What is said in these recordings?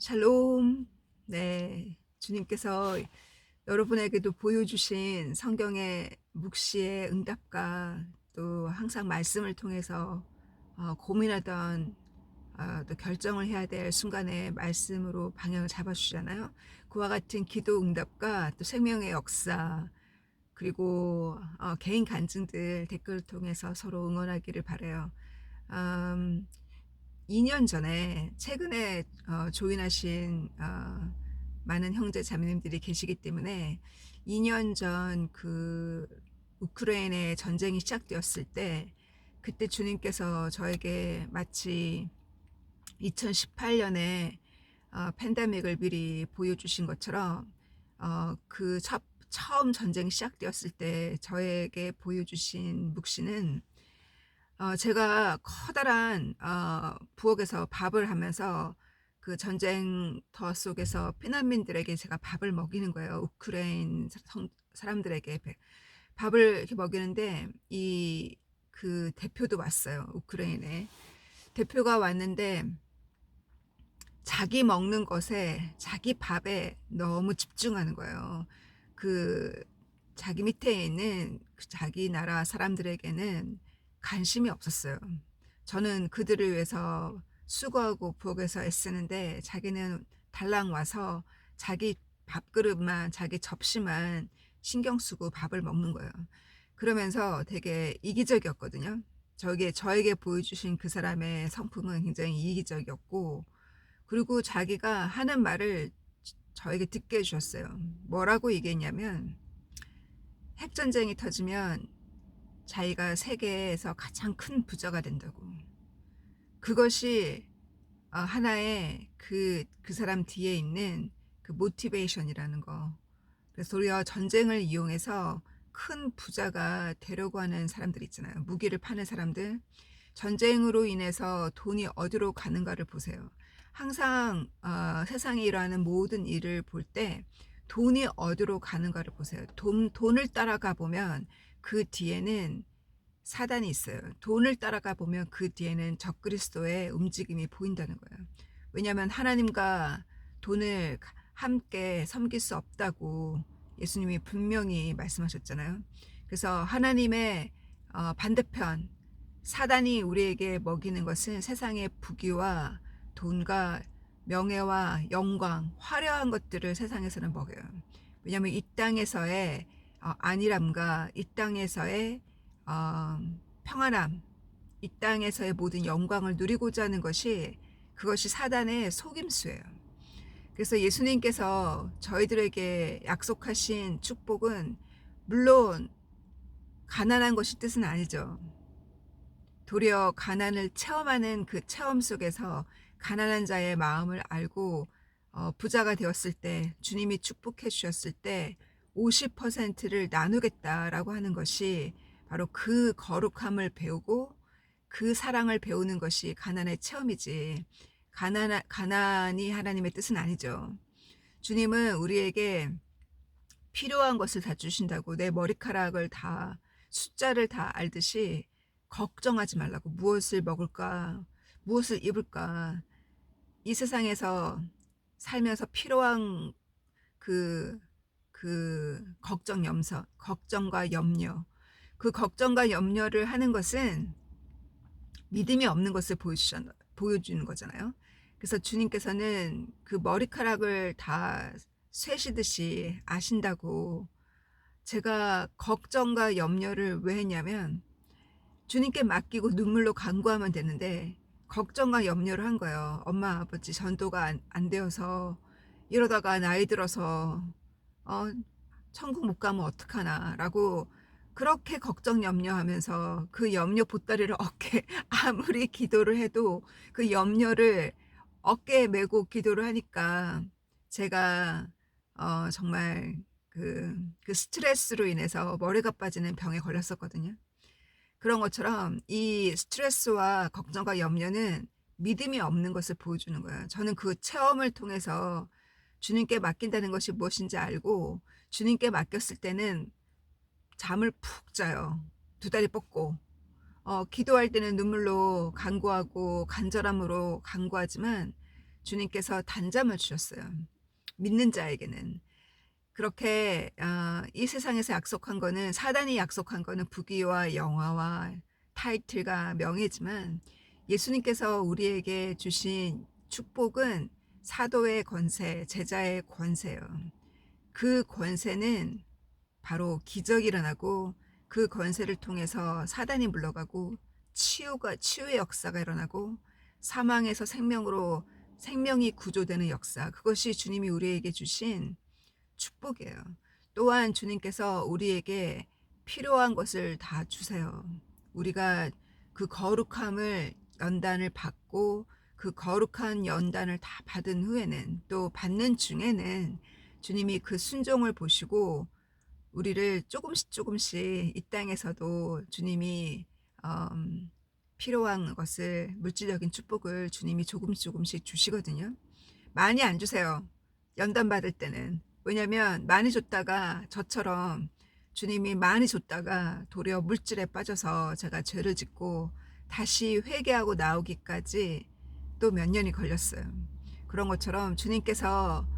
샬롬. 네. 주님께서 여러분에게도 보여주신 성경의 묵시의 응답과 또 항상 말씀을 통해서 고민하던 또 결정을 해야 될 순간에 말씀으로 방향을 잡아주잖아요. 그와 같은 기도 응답과 또 생명의 역사, 그리고 개인 간증들 댓글을 통해서 서로 응원하기를 바라요. 음, 2년 전에 최근에 조인하신 많은 형제 자매님들이 계시기 때문에 2년 전 그 우크라이나의 전쟁이 시작되었을 때, 그때 주님께서 저에게 마치 2018년에 팬데믹을 미리 보여주신 것처럼 그 처음 전쟁이 시작되었을 때 저에게 보여주신 묵시는, 제가 커다란 부엌에서 밥을 하면서 그 전쟁터 속에서 피난민들에게 제가 밥을 먹이는 거예요. 우크라이나 사람들에게 밥을 이렇게 먹이는데, 그 대표도 왔어요. 우크라이나에 대표가 왔는데 자기 먹는 것에, 자기 밥에 너무 집중하는 거예요. 그 자기 밑에 있는 그 자기 나라 사람들에게는 관심이 없었어요. 저는 그들을 위해서 수고하고 부엌에서 애쓰는데 자기는 달랑 와서 자기 밥그릇만, 자기 접시만 신경 쓰고 밥을 먹는 거예요. 그러면서 되게 이기적이었거든요. 저에게 보여주신 그 사람의 성품은 굉장히 이기적이었고, 그리고 자기가 하는 말을 저에게 듣게 해주셨어요. 뭐라고 얘기했냐면, 핵전쟁이 터지면 자기가 세계에서 가장 큰 부자가 된다고. 그것이 하나의 그 사람 뒤에 있는 그 모티베이션이라는 거. 그래서 도리어 전쟁을 이용해서 큰 부자가 되려고 하는 사람들 있잖아요. 무기를 파는 사람들. 전쟁으로 인해서 돈이 어디로 가는가를 보세요. 항상 세상에 일어나는 모든 일을 볼 때 돈이 어디로 가는가를 보세요. 돈을 따라가 보면 그 뒤에는 사단이 있어요. 돈을 따라가 보면 그 뒤에는 적그리스도의 움직임이 보인다는 거예요. 왜냐하면 하나님과 돈을 함께 섬길 수 없다고 예수님이 분명히 말씀하셨잖아요. 그래서 하나님의 반대편, 사단이 우리에게 먹이는 것은 세상의 부귀와 돈과 명예와 영광, 화려한 것들을 세상에서는 먹여요. 왜냐하면 이 땅에서의 안일함과 이 땅에서의 평안함, 이 땅에서의 모든 영광을 누리고자 하는 것이, 그것이 사단의 속임수예요. 그래서 예수님께서 저희들에게 약속하신 축복은 물론 가난한 것이 뜻은 아니죠. 도리어 가난을 체험하는 그 체험 속에서 가난한 자의 마음을 알고 부자가 되었을 때, 주님이 축복해 주셨을 때 50%를 나누겠다라고 하는 것이 바로 그 거룩함을 배우고 그 사랑을 배우는 것이 가난의 체험이지, 가난이 하나님의 뜻은 아니죠. 주님은 우리에게 필요한 것을 다 주신다고, 내 머리카락을 다, 숫자를 다 알듯이 걱정하지 말라고. 무엇을 먹을까, 무엇을 입을까. 이 세상에서 살면서 필요한 그, 걱정과 염려, 그 걱정과 염려를 하는 것은 믿음이 없는 것을 보여주는 거잖아요. 그래서 주님께서는 그 머리카락을 다 쇠시듯이 아신다고. 제가 걱정과 염려를 왜 했냐면, 주님께 맡기고 눈물로 간구하면 되는데 걱정과 염려를 한 거예요. 엄마 아버지 전도가 안 되어서, 이러다가 나이 들어서 어, 천국 못 가면 어떡하나 라고 그렇게 걱정 염려하면서 그 염려 보따리를 어깨에 아무리 기도를 해도 그 염려를 어깨에 메고 기도를 하니까 제가 정말 그 스트레스로 인해서 머리가 빠지는 병에 걸렸었거든요. 그런 것처럼 이 스트레스와 걱정과 염려는 믿음이 없는 것을 보여주는 거예요. 저는 그 체험을 통해서 주님께 맡긴다는 것이 무엇인지 알고, 주님께 맡겼을 때는 잠을 푹 자요. 두 다리 뻗고. 기도할 때는 눈물로 간구하고 간절함으로 간구하지만 주님께서 단잠을 주셨어요. 믿는 자에게는. 그렇게 이 세상에서 약속한 거는, 사단이 약속한 거는 부귀와 영화와 타이틀과 명예지만, 예수님께서 우리에게 주신 축복은 사도의 권세, 제자의 권세예요. 그 권세는 바로 기적이 일어나고, 그 권세를 통해서 사단이 물러가고, 치유의 역사가 일어나고, 사망에서 생명이 구조되는 역사, 그것이 주님이 우리에게 주신 축복이에요. 또한 주님께서 우리에게 필요한 것을 다 주세요. 우리가 그 거룩함을, 연단을 받고, 그 거룩한 연단을 다 받은 후에는, 또 받는 중에는 주님이 그 순종을 보시고 우리를 조금씩 이 땅에서도 주님이 필요한 것을, 물질적인 축복을 주님이 조금씩 주시거든요. 많이 안 주세요, 연단 받을 때는. 왜냐면 많이 줬다가, 저처럼 주님이 많이 줬다가 도리어 물질에 빠져서 제가 죄를 짓고 다시 회개하고 나오기까지 또 몇 년이 걸렸어요. 그런 것처럼 주님께서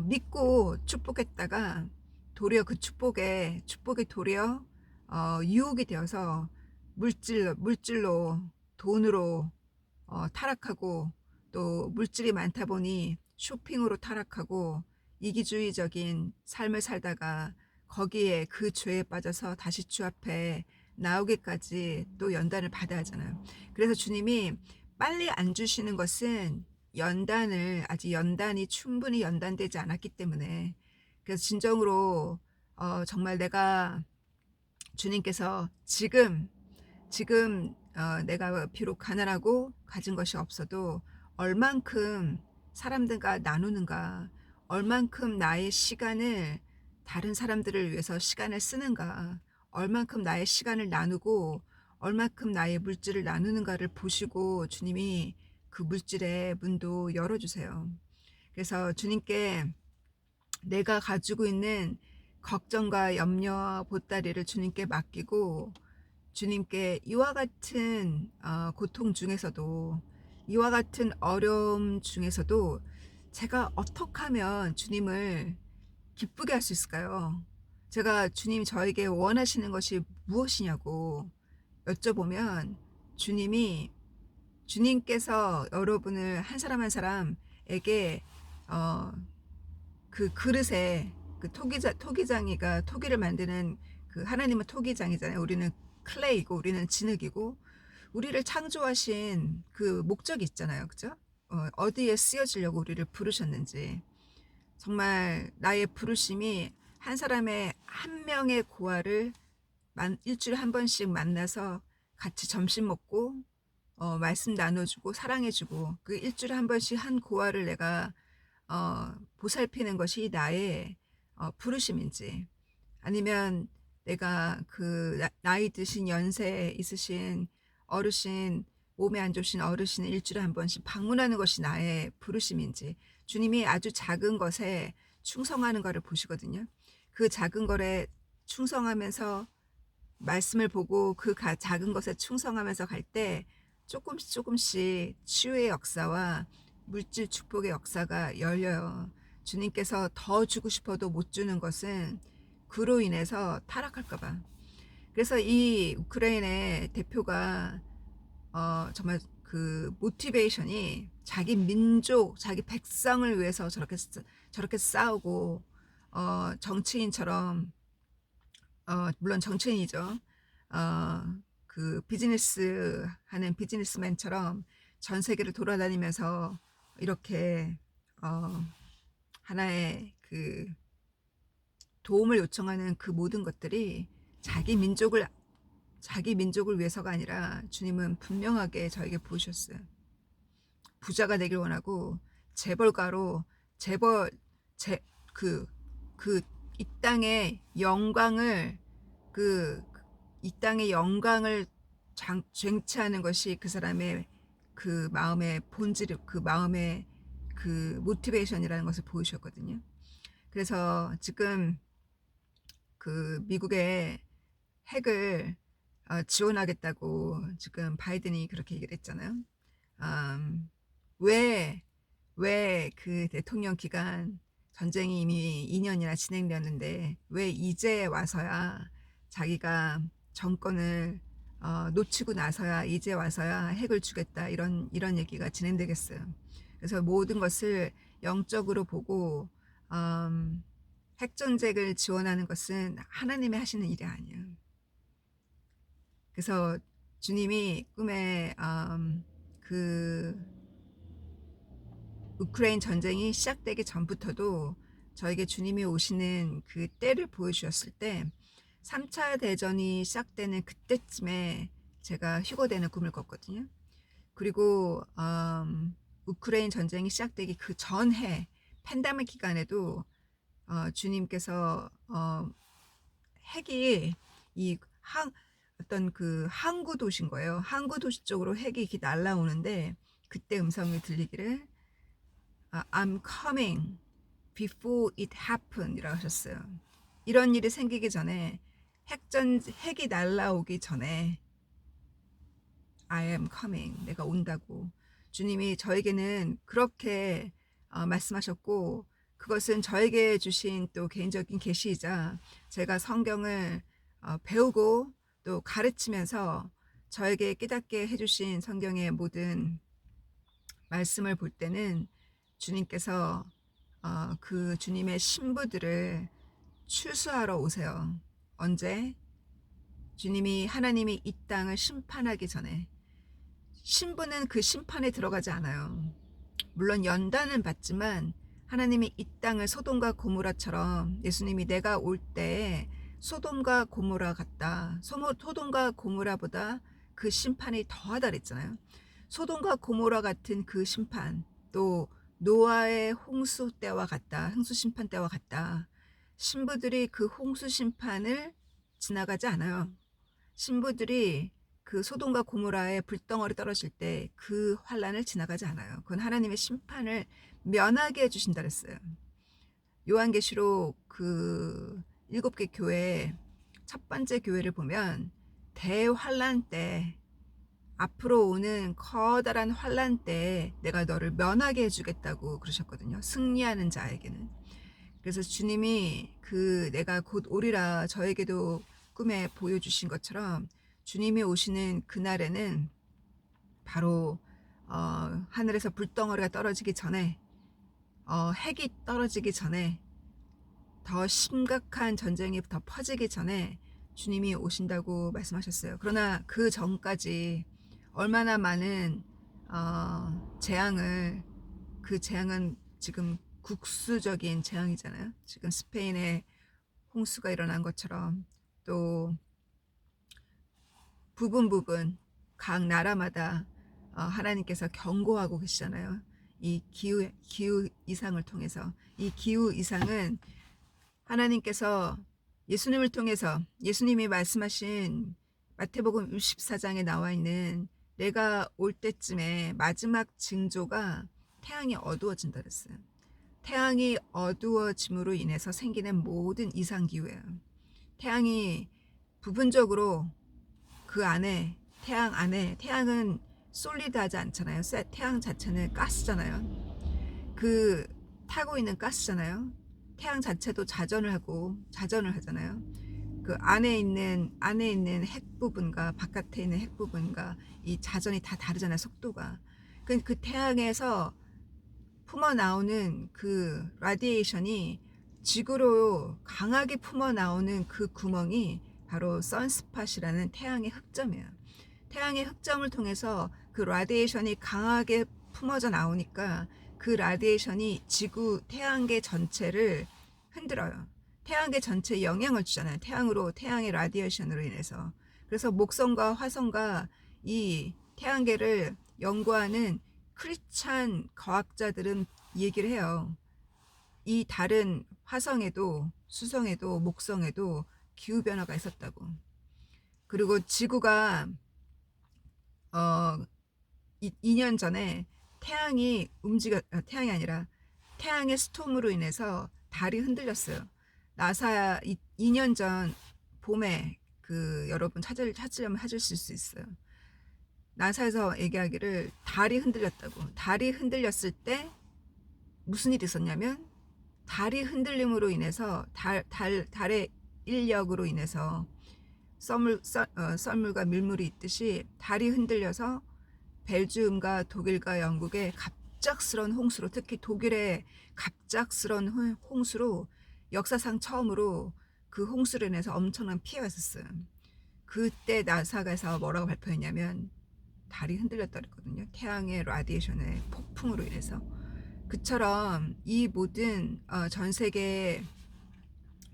믿고 축복했다가 도리어 그 축복이 도리어 유혹이 되어서 물질로, 돈으로 타락하고, 또 물질이 많다 보니 쇼핑으로 타락하고, 이기주의적인 삶을 살다가 거기에 그 죄에 빠져서 다시 주 앞에 나오기까지 또 연단을 받아야 하잖아요. 그래서 주님이 빨리 안 주시는 것은 아직 연단이 충분히 연단되지 않았기 때문에. 그래서 진정으로 정말 주님께서 지금 내가 비록 가난하고 가진 것이 없어도 얼만큼 사람들과 나누는가, 얼만큼 나의 시간을 다른 사람들을 위해서 시간을 쓰는가, 얼만큼 나의 시간을 나누고 얼만큼 나의 물질을 나누는가를 보시고 주님이 그 물질의 문도 열어주세요. 그래서 주님께 내가 가지고 있는 걱정과 염려, 보따리를 주님께 맡기고, 주님께 이와 같은 고통 중에서도, 이와 같은 어려움 중에서도 제가 어떻게 하면 주님을 기쁘게 할 수 있을까요? 제가 주님 저에게 원하시는 것이 무엇이냐고 여쭤보면, 주님께서 여러분을 한 사람 한 사람에게 그 그릇에, 그 토기장이가 토기를 만드는, 그 하나님은 토기장이잖아요. 우리는 클레이고 우리는 진흙이고, 우리를 창조하신 그 목적이 있잖아요. 그죠? 어디에 쓰여지려고 우리를 부르셨는지. 정말 나의 부르심이 한 명의 고아를 일주일에 한 번씩 만나서 같이 점심 먹고 말씀 나눠주고 사랑해주고, 그 일주일에 한 번씩 한 고아를 내가 보살피는 것이 나의 부르심인지, 아니면 내가 그 나이 드신 연세 있으신 어르신, 몸에 안 좋으신 어르신을 일주일에 한 번씩 방문하는 것이 나의 부르심인지. 주님이 아주 작은 것에 충성하는 것을 보시거든요. 그 작은 것에 충성하면서 말씀을 보고, 그 작은 것에 충성하면서 갈 때 조금씩 치유의 역사와 물질 축복의 역사가 열려요. 주님께서 더 주고 싶어도 못 주는 것은 그로 인해서 타락할까봐. 그래서 이 우크라이나의 대표가 정말 그 모티베이션이, 자기 민족, 자기 백성을 위해서 저렇게 싸우고, 정치인처럼, 물론 정치인이죠. 그 하는 비즈니스맨처럼 전 세계를 돌아다니면서 이렇게 하나의 그 도움을 요청하는 그 모든 것들이 자기 민족을 위해서가 아니라, 주님은 분명하게 저에게 보이셨어요. 부자가 되길 원하고, 재벌가로, 재벌 이 땅의 영광을, 이 땅의 영광을 쟁취하는 것이 그 사람의 그 마음의 본질, 그 마음의 그 모티베이션이라는 것을 보이셨거든요. 그래서 지금 그 미국의 핵을 지원하겠다고 지금 바이든이 그렇게 얘기를 했잖아요. 왜 왜 그 대통령 기간 전쟁이 이미 2년이나 진행되었는데 왜 이제 와서야 자기가 정권을 놓치고 나서야 이제 와서야 핵을 주겠다 이런 얘기가 진행되겠어요. 그래서 모든 것을 영적으로 보고 핵전쟁을 지원하는 것은 하나님이 하시는 일이 아니에요. 그래서 주님이 꿈에 그 우크라이나 전쟁이 시작되기 전부터도 저에게 주님이 오시는 그 때를 보여주셨을 때 3차 대전이 시작되는 그때쯤에 제가 휴거되는 꿈을 꿨거든요. 그리고 우크라이나 전쟁이 시작되기 그 전해 팬데믹 기간에도 주님께서 핵이 이 어떤 그 항구 도시인 거예요. 항구 도시 쪽으로 핵이 이렇게 날아오는데 그때 음성이 들리기를 I'm coming before it happened 이라고 하셨어요. 이런 일이 생기기 전에 핵이 날아오기 전에 I am coming 내가 온다고 주님이 저에게는 그렇게 말씀하셨고 그것은 저에게 주신 또 개인적인 계시이자 제가 성경을 배우고 또 가르치면서 저에게 깨닫게 해주신 성경의 모든 말씀을 볼 때는 주님께서 그 주님의 신부들을 추수하러 오세요. 언제? 주님이 하나님이 이 땅을 심판하기 전에 신부는 그 심판에 들어가지 않아요. 물론 연단은 받지만 하나님이 이 땅을 소돔과 고모라처럼 예수님이 내가 올 때에 소돔과 고모라 같다. 소돔과 고모라보다 그 심판이 더하다 그랬잖아요. 소돔과 고모라 같은 그 심판 또 노아의 홍수 때와 같다. 홍수 심판 때와 같다. 신부들이 그 홍수 심판을 지나가지 않아요. 신부들이 그 소돔과 고모라의 불덩어리 떨어질 때 그 환란을 지나가지 않아요. 그건 하나님의 심판을 면하게 해주신다 그랬어요. 요한계시록 그 7개 교회 첫 번째 교회를 보면 대환란 때 앞으로 오는 커다란 환란 때 내가 너를 면하게 해주겠다고 그러셨거든요. 승리하는 자에게는. 그래서 주님이 그 내가 곧 오리라 저에게도 꿈에 보여주신 것처럼 주님이 오시는 그날에는 바로 하늘에서 불덩어리가 떨어지기 전에 핵이 떨어지기 전에 더 심각한 전쟁이 더 퍼지기 전에 주님이 오신다고 말씀하셨어요. 그러나 그 전까지 얼마나 많은 재앙을 그 재앙은 지금 국수적인 재앙이잖아요. 지금 스페인에 홍수가 일어난 것처럼 또 부분 각 나라마다 하나님께서 경고하고 계시잖아요. 이 기후 이상을 통해서 이 기후 이상은 하나님께서 예수님을 통해서 예수님이 말씀하신 마태복음 64장에 나와 있는 내가 올 때쯤에 마지막 징조가 태양이 어두워진다 그랬어요. 태양이 어두워짐으로 인해서 생기는 모든 이상기후예요. 태양이 부분적으로 그 안에 태양 안에 태양은 솔리드하지 않잖아요. 태양 자체는 가스잖아요. 그 타고 있는 가스잖아요. 태양 자체도 자전을 하잖아요. 그 안에 있는 핵 부분과 바깥에 있는 핵 부분과 이 자전이 다 다르잖아요. 속도가. 그 태양에서 품어 나오는 그 라디에이션이 지구로 강하게 품어 나오는 그 구멍이 바로 선스팟이라는 태양의 흑점이에요. 태양의 흑점을 통해서 그 라디에이션이 강하게 품어져 나오니까 그 라디에이션이 지구 태양계 전체를 흔들어요. 태양계 전체에 영향을 주잖아요. 태양의 라디에이션으로 인해서. 그래서 목성과 화성과 이 태양계를 연구하는 크리스찬 과학자들은 얘기를 해요. 이 다른 화성에도 수성에도 목성에도 기후변화가 있었다고. 그리고 지구가 2년 전에 태양이 태양이 아니라 태양의 스톰으로 인해서 달이 흔들렸어요. 나사 2년 전 봄에 여러분 찾으려면 찾으실 수 있어요. 나사에서 얘기하기를 달이 흔들렸다고. 달이 흔들렸을 때 무슨 일이 있었냐면 달이 흔들림으로 인해서 달의 인력으로 인해서 썰물과 밀물이 있듯이 달이 흔들려서 벨기움과 독일과 영국의 갑작스런 홍수로, 특히 독일의 갑작스런 홍수로 역사상 처음으로 그 홍수로 인해서 엄청난 피해가 있었어요. 그때 나사가서 뭐라고 발표했냐면 달이 흔들렸다 그랬거든요. 태양의 라디에이션의 폭풍으로 인해서. 그처럼 이 모든 전 세계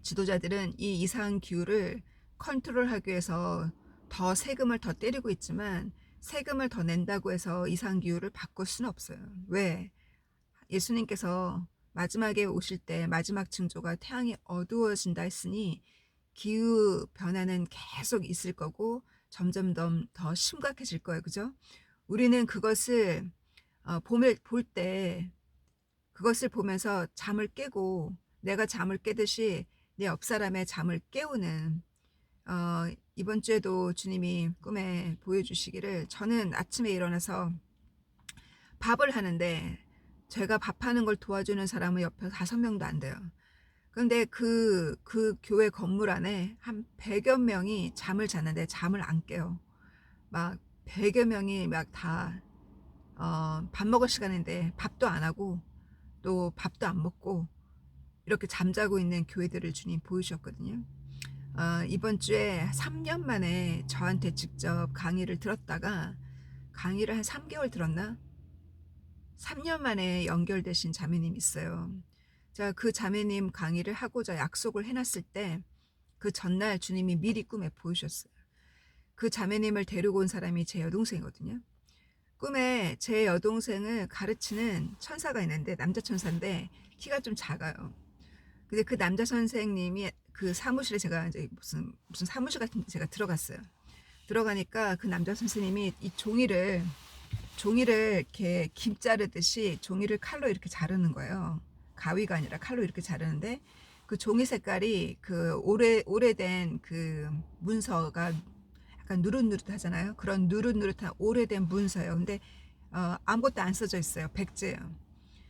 지도자들은 이 이상 기후를 컨트롤하기 위해서 더 세금을 더 때리고 있지만 세금을 더 낸다고 해서 이상 기후를 바꿀 수는 없어요. 왜? 예수님께서 마지막에 오실 때 마지막 징조가 태양이 어두워진다 했으니 기후 변화는 계속 있을 거고 점점 더 심각해질 거예요. 그죠? 우리는 그것을 볼 때 그것을 보면서 잠을 깨고 내가 잠을 깨듯이 내 옆 사람의 잠을 깨우는 이번 주에도 주님이 꿈에 보여주시기를, 저는 아침에 일어나서 밥을 하는데 제가 밥하는 걸 도와주는 사람은 옆에 5명도 안 돼요. 근데 그 교회 건물 안에 한 100여 명이 잠을 자는데 잠을 안 깨요. 막 100여 명이 막 다 밥 먹을 시간인데 밥도 안 하고 또 밥도 안 먹고 이렇게 잠자고 있는 교회들을 주님 보여주셨거든요. 이번 주에 3년 만에 저한테 직접 강의를 들었다가, 강의를 한 3개월 들었나? 3년 만에 연결되신 자매님이 있어요. 제가 그 자매님 강의를 하고자 약속을 해놨을 때 그 전날 주님이 미리 꿈에 보여주셨어요. 그 자매님을 데리고 온 사람이 제 여동생이거든요. 꿈에 제 여동생을 가르치는 천사가 있는데, 남자 천사인데 키가 좀 작아요. 근데 그 남자 선생님이 그 사무실에, 제가 이제 무슨 사무실 같은 데 제가 들어갔어요. 들어가니까 그 남자 선생님이 이 종이를 이렇게 김 자르듯이 종이를 칼로 이렇게 자르는 거예요. 가위가 아니라 칼로 이렇게 자르는데 그 종이 색깔이 그 오래된 그 문서가 약간 누릇누릇하잖아요. 그런 누릇누릇한 오래된 문서예요. 근데 아무것도 안 써져 있어요. 백제예요.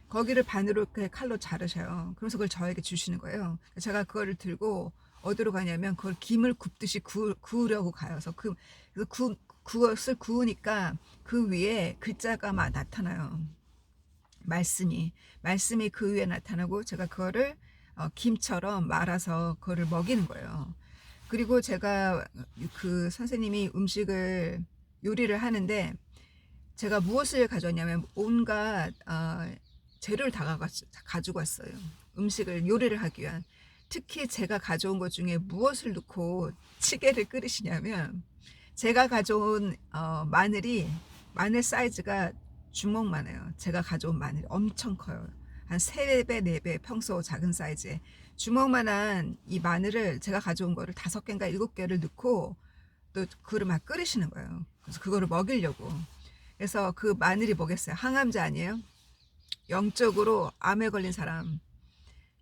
거기를 반으로 이렇게 칼로 자르셔요. 그래서 그걸 저에게 주시는 거예요. 제가 그거를 들고 어디로 가냐면 그걸 김을 굽듯이 구우려고 가요. 그래서 그것을 구우니까 그 위에 글자가 막 나타나요. 말씀이 그 위에 나타나고 제가 그거를 김처럼 말아서 그거를 먹이는 거예요. 그리고 제가 그 선생님이 음식을 요리를 하는데 제가 무엇을 가져왔냐면 온갖 재료를 다 가지고 왔어요. 음식을 요리를 하기 위한. 특히 제가 가져온 것 중에 무엇을 넣고 찌개를 끓이시냐면, 제가 가져온 마늘 사이즈가 주먹만해요. 제가 가져온 마늘이 엄청 커요. 한 3배 4배 평소 작은 사이즈에 주먹만한 이 마늘을, 제가 가져온 거를 5개인가 7개를 넣고 또 그거를 막 끓이시는 거예요. 그래서 그거를 먹이려고. 그래서 그 마늘이 뭐겠어요? 항암제 아니에요? 영적으로 암에 걸린 사람,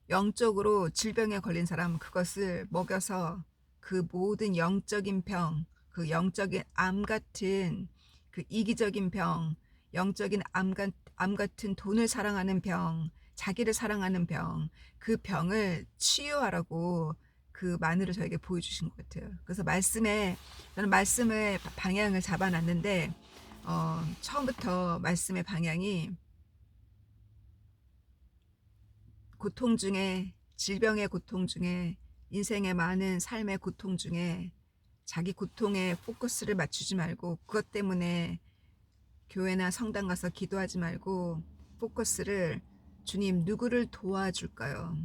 영적으로 질병에 걸린 사람, 그것을 먹여서 그 모든 영적인 병, 그 영적인 암 같은 그 이기적인 병, 영적인 암 같은 돈을 사랑하는 병, 자기를 사랑하는 병, 그 병을 치유하라고 그 마늘을 저에게 보여주신 것 같아요. 그래서 저는 말씀의 방향을 잡아놨는데 처음부터 말씀의 방향이 고통 중에, 질병의 고통 중에, 인생의 많은 삶의 고통 중에 자기 고통에 포커스를 맞추지 말고, 그것 때문에 교회나 성당 가서 기도하지 말고 포커스를, 주님 누구를 도와줄까요?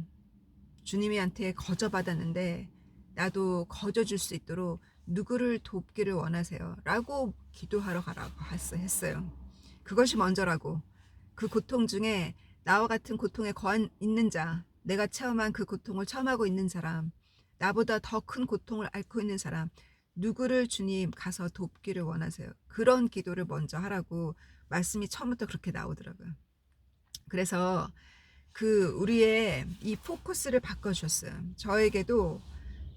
주님이한테 거저받았는데 나도 거저줄 수 있도록 누구를 돕기를 원하세요? 라고 기도하러 가라고 했어요. 그것이 먼저라고. 그 고통 중에 나와 같은 고통에 있는 자, 내가 체험한 그 고통을 체험하고 있는 사람, 나보다 더 큰 고통을 앓고 있는 사람, 누구를 주님 가서 돕기를 원하세요? 그런 기도를 먼저 하라고 말씀이 처음부터 그렇게 나오더라고요. 그래서 우리의 이 포커스를 바꿔주셨어요. 저에게도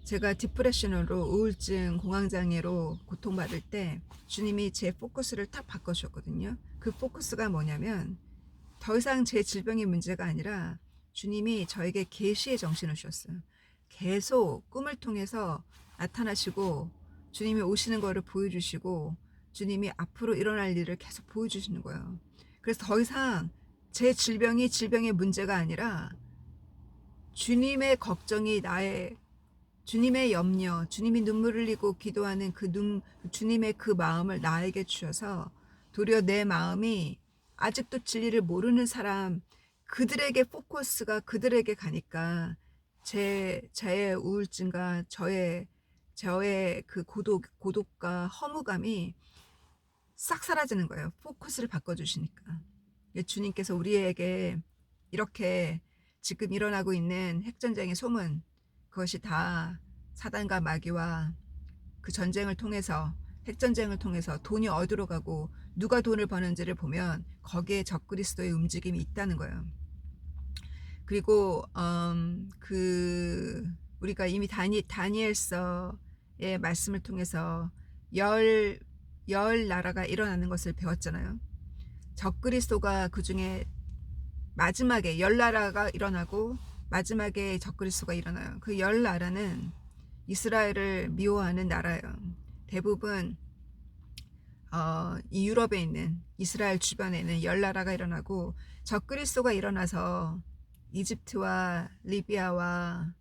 제가 디프레션으로, 우울증, 공황장애로 고통받을 때 주님이 제 포커스를 탁 바꿔주셨거든요. 그 포커스가 뭐냐면 더 이상 제 질병의 문제가 아니라 주님이 저에게 계시의 정신을 주셨어요. 계속 꿈을 통해서 나타나시고 주님이 오시는 거를 보여주시고 주님이 앞으로 일어날 일을 계속 보여주시는 거예요. 그래서 더 이상 제 질병이 질병의 문제가 아니라 주님의 걱정이 나의, 주님의 염려, 주님이 눈물 흘리고 기도하는 주님의 그 마음을 나에게 주셔서 도리어 내 마음이 아직도 진리를 모르는 사람, 그들에게 포커스가 그들에게 가니까 저의 우울증과 저의 그 고독과 허무감이 싹 사라지는 거예요. 포커스를 바꿔주시니까. 주님께서 우리에게 이렇게 지금 일어나고 있는 핵전쟁의 소문, 그것이 다 사단과 마귀와 그 전쟁을 통해서, 핵전쟁을 통해서 돈이 어디로 가고 누가 돈을 버는지를 보면 거기에 적그리스도의 움직임이 있다는 거예요. 그리고 우리가 이미 다니엘서의 말씀을 통해서 열 나라가 일어나는 것을 배웠잖아요. 적그리스도가 그 중에 마지막에 10나라가 일어나고 마지막에 적그리스도가 일어나요. 그 10나라는 이스라엘을 미워하는 나라예요. 대부분 이 유럽에 있는 이스라엘 주변에 있는 10나라가 일어나고 적그리스도가 일어나서 이집트와 리비아와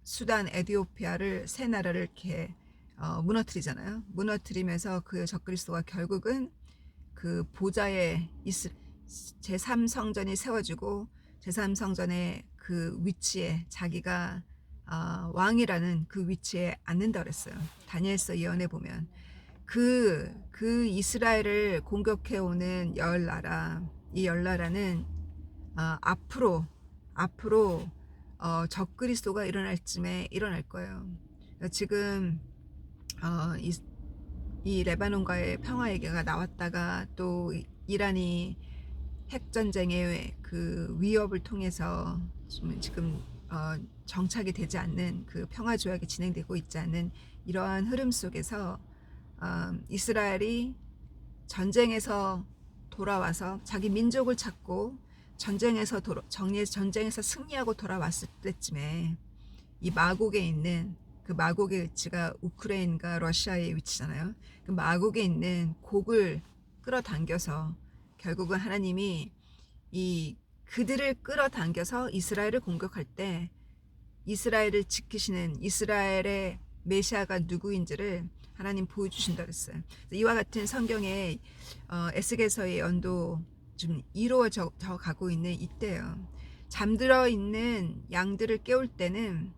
수단, 에티오피아를 세 나라를 이렇게 무너뜨리잖아요. 무너뜨리면서 그 적그리스도가 결국은 그 보좌에 제3성전이 세워지고 제3성전의 그 위치에 자기가 왕이라는 그 위치에 앉는다 그랬어요. 다니엘서 예언에 보면 그 이스라엘을 공격해 오는 10나라, 이 10나라는 앞으로 적그리스도가 일어날 쯤에 일어날 거예요. 지금 이 레바논과의 평화 얘기가 나왔다가 또 이란이 핵전쟁의 그 위협을 통해서 지금 정착이 되지 않는 그 평화 조약이 진행되고 있지 않는 이러한 흐름 속에서 이스라엘이 전쟁에서 돌아와서 자기 민족을 찾고 전쟁에서 승리하고 돌아왔을 때쯤에 이 마곡에 있는 그 마곡의 위치가 우크라이나가 러시아의 위치잖아요. 그 마곡에 있는 곡을 끌어당겨서 결국은 하나님이 그들을 끌어당겨서 이스라엘을 공격할 때 이스라엘을 지키시는 이스라엘의 메시아가 누구인지를 하나님 보여주신다 그랬어요. 이와 같은 성경의 에스겔서의 연도 좀 이루어져 가고 있는 이때요. 잠들어 있는 양들을 깨울 때는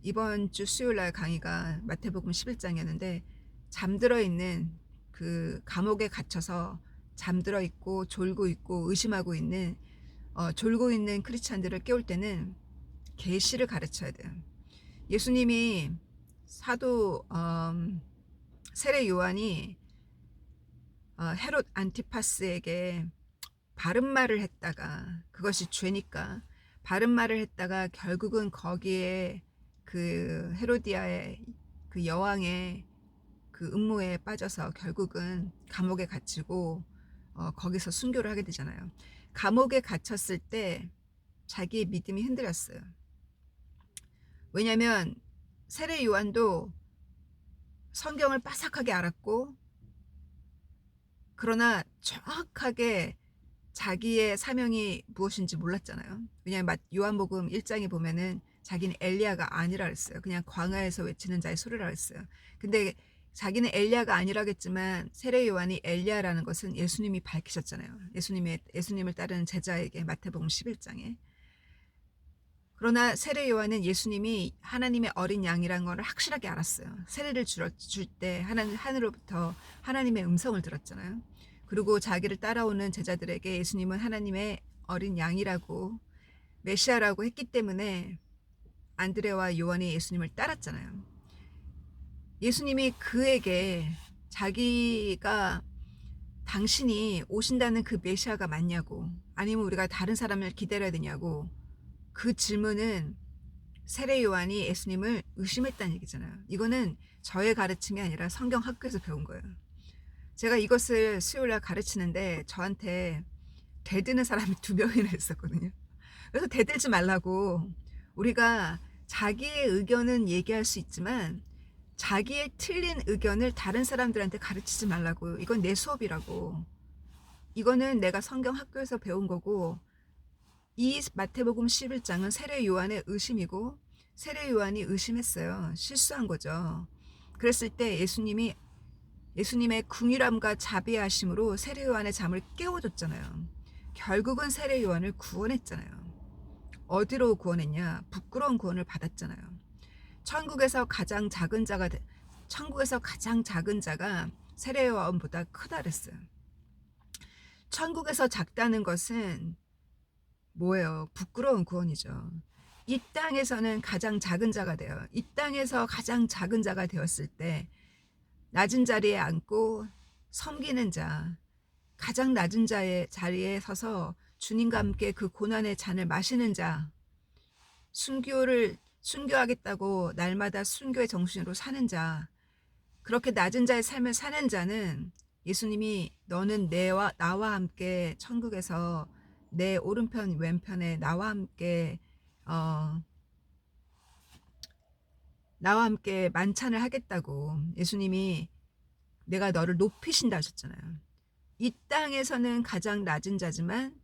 이번 주 수요일날 강의가 마태복음 11장이었는데 잠들어 있는 그 감옥에 갇혀서 잠들어 있고 졸고 있고 의심하고 있는 졸고 있는 크리스찬들을 깨울 때는 계시를 가르쳐야 돼요. 예수님이 사도 세례 요한이 헤롯 안티파스에게 바른 말을 했다가 그것이 죄니까 바른 말을 했다가 결국은 거기에 그 헤로디아의 그 여왕의 그 음모에 빠져서 결국은 감옥에 갇히고 거기서 순교를 하게 되잖아요. 감옥에 갇혔을 때 자기의 믿음이 흔들렸어요. 왜냐하면 세례 요한도 성경을 빠삭하게 알았고 그러나 정확하게 자기의 사명이 무엇인지 몰랐잖아요. 왜냐하면 요한복음 1장에 보면은 자기는 엘리야가 아니라 그랬어요. 그냥 광야에서 외치는 자의 소리라 그랬어요. 근데 자기는 엘리야가 아니라겠지만 세례 요한이 엘리야라는 것은 예수님이 밝히셨잖아요. 예수님을 따르는 제자에게 마태복음 11장에. 그러나 세례 요한은 예수님이 하나님의 어린 양이라는 걸 확실하게 알았어요. 세례를 줄 때 하늘로부터 하나님의 음성을 들었잖아요. 그리고 자기를 따라오는 제자들에게 예수님은 하나님의 어린 양이라고 메시아라고 했기 때문에 안드레와 요한이 예수님을 따랐잖아요. 예수님이 그에게 자기가 당신이 오신다는 그 메시아가 맞냐고 아니면 우리가 다른 사람을 기다려야 되냐고 그 질문은 세례 요한이 예수님을 의심했다는 얘기잖아요. 이거는 저의 가르침이 아니라 성경 학교에서 배운 거예요. 제가 이것을 수요일날 가르치는데 저한테 대드는 사람이 2명이나 있었거든요. 그래서 대들지 말라고. 우리가 자기의 의견은 얘기할 수 있지만 자기의 틀린 의견을 다른 사람들한테 가르치지 말라고. 이건 내 수업이라고. 이거는 내가 성경 학교에서 배운 거고, 이 마태복음 11장은 세례 요한의 의심이고, 세례 요한이 의심했어요. 실수한 거죠. 그랬을 때 예수님의 궁휼함과 자비하심으로 세례 요한의 잠을 깨워줬잖아요. 결국은 세례 요한을 구원했잖아요. 어디로 구원했냐? 부끄러운 구원을 받았잖아요. 천국에서 가장 작은 자가 세례 요한보다 크다 그랬어요. 천국에서 작다는 것은 뭐예요? 부끄러운 구원이죠. 이 땅에서는 가장 작은 자가 돼요. 이 땅에서 가장 작은 자가 되었을 때 낮은 자리에 앉고 섬기는 자, 가장 낮은 자리에 서서 주님과 함께 그 고난의 잔을 마시는 자, 순교하겠다고 날마다 순교의 정신으로 사는 자, 그렇게 낮은 자의 삶을 사는 자는 예수님이 너는 나와 함께 천국에서 내 오른편 왼편에 나와 함께 만찬을 하겠다고 예수님이 내가 너를 높이신다 하셨잖아요. 이 땅에서는 가장 낮은 자지만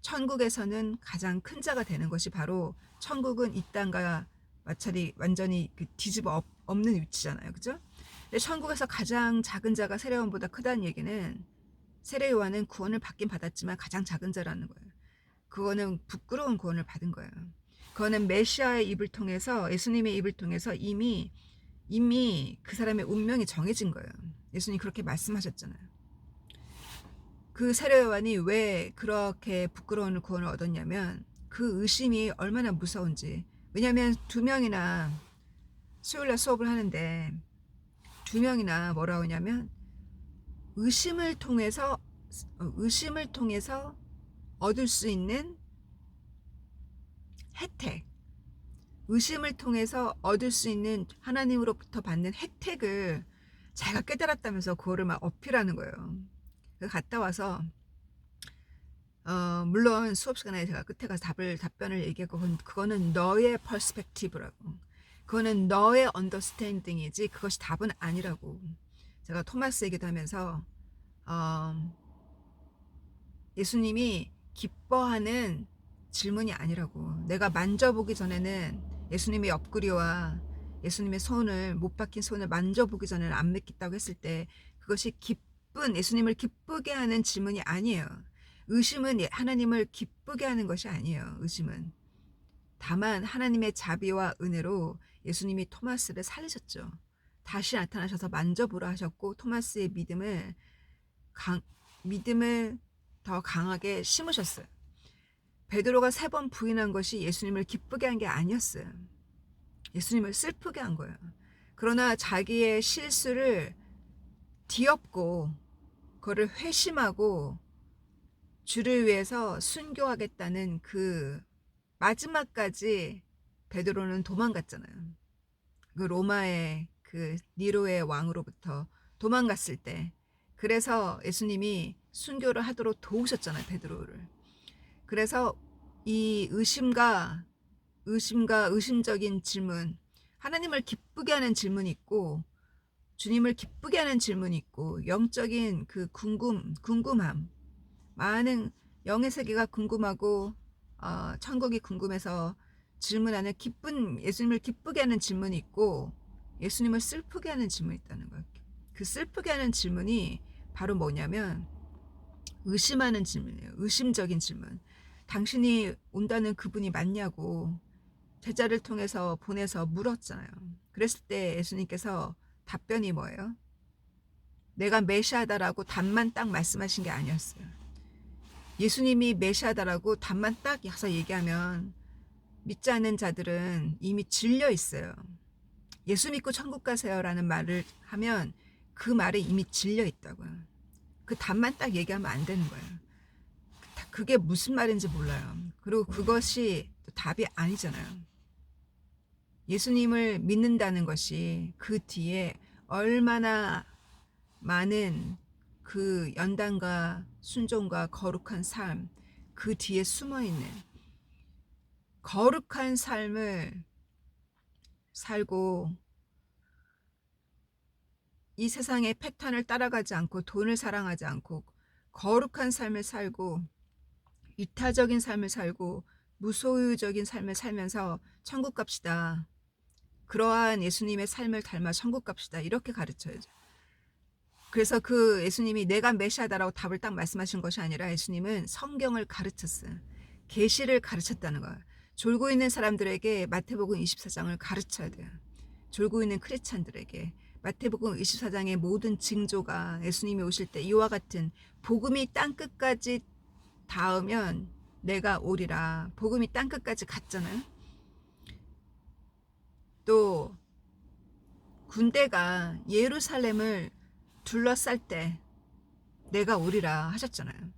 천국에서는 가장 큰 자가 되는 것이 바로, 천국은 이 땅과 마찰이 완전히 뒤집어 엎는 위치잖아요. 그죠? 근데 천국에서 가장 작은 자가 세례 요한보다 크다는 얘기는 세례 요한은 구원을 받긴 받았지만 가장 작은 자라는 거예요. 그거는 부끄러운 구원을 받은 거예요. 그거는 메시아의 입을 통해서, 예수님의 입을 통해서 이미 그 사람의 운명이 정해진 거예요. 예수님이 그렇게 말씀하셨잖아요. 그 세례 요한이 왜 그렇게 부끄러운 구원을 얻었냐면 그 의심이 얼마나 무서운지. 왜냐하면 2명이나 수요일날 수업을 하는데 2명이나 뭐라고 하냐면 의심을 통해서 얻을 수 있는 혜택, 의심을 통해서 얻을 수 있는 하나님으로부터 받는 혜택을 자기가 깨달았다면서 그거를 막 어필하는 거예요. 갔다 와서 물론 수업 시간에 제가 끝에 가서 답변을 얘기하고, 그거는 너의 퍼스펙티브라고, 그거는 너의 언더스탠딩이지 그것이 답은 아니라고. 제가 토마스 얘기도 하면서 예수님이 기뻐하는 질문이 아니라고. 내가 만져보기 전에는 예수님의 옆구리와 예수님의 못 박힌 손을 만져보기 전에는 안 믿겠다고 했을 때 그것이 예수님을 기쁘게 하는 질문이 아니에요. 의심은 하나님을 기쁘게 하는 것이 아니에요. 의심은 다만 하나님의 자비와 은혜로 예수님이 토마스를 살리셨죠. 다시 나타나셔서 만져보라 하셨고 토마스의 믿음을 더 강하게 심으셨어요. 베드로가 3번 부인한 것이 예수님을 기쁘게 한 게 아니었어요. 예수님을 슬프게 한 거예요. 그러나 자기의 실수를 뒤엎고 그거를 회심하고 주를 위해서 순교하겠다는 그 마지막까지 베드로는 도망갔잖아요. 그 로마의 그 니로의 왕으로부터 도망갔을 때, 그래서 예수님이 순교를 하도록 도우셨잖아요, 베드로를. 그래서 이 의심적인 질문, 하나님을 기쁘게 하는 질문이 있고 주님을 기쁘게 하는 질문이 있고, 영적인 그 궁금함, 많은 영의 세계가 궁금하고 천국이 궁금해서 질문하는 예수님을 기쁘게 하는 질문이 있고, 예수님을 슬프게 하는 질문이 있다는 거예요. 그 슬프게 하는 질문이 바로 뭐냐면 의심하는 질문이에요. 의심적인 질문. 당신이 온다는 그분이 맞냐고 제자를 통해서 보내서 물었잖아요. 그랬을 때 예수님께서 답변이 뭐예요? 내가 메시아다라고 답만 딱 말씀하신 게 아니었어요. 예수님이 메시아다라고 답만 딱 해서 얘기하면 믿지 않는 자들은 이미 질려 있어요. 예수 믿고 천국 가세요라는 말을 하면 그 말에 이미 질려 있다고요. 그 답만 딱 얘기하면 안 되는 거예요. 그게 무슨 말인지 몰라요. 그리고 그것이 답이 아니잖아요. 예수님을 믿는다는 것이 그 뒤에 얼마나 많은 그 연단과 순종과 거룩한 삶, 그 뒤에 숨어 있는 거룩한 삶을 살고 이 세상의 패턴을 따라가지 않고 돈을 사랑하지 않고 거룩한 삶을 살고 이타적인 삶을 살고 무소유적인 삶을 살면서 천국 갑시다. 그러한 예수님의 삶을 닮아 천국 갑시다. 이렇게 가르쳐야죠. 그래서 그 예수님이 내가 메시아다라고 답을 딱 말씀하신 것이 아니라 예수님은 성경을 가르쳤어요. 계시를 가르쳤다는 거예요. 졸고 있는 사람들에게 마태복음 24장을 가르쳐야 돼요. 졸고 있는 크리스찬들에게 마태복음 24장의 모든 징조가 예수님이 오실 때 이와 같은 복음이 땅끝까지 닿으면 내가 오리라. 복음이 땅끝까지 갔잖아요. 또 군대가 예루살렘을 둘러쌀 때 내가 오리라 하셨잖아요.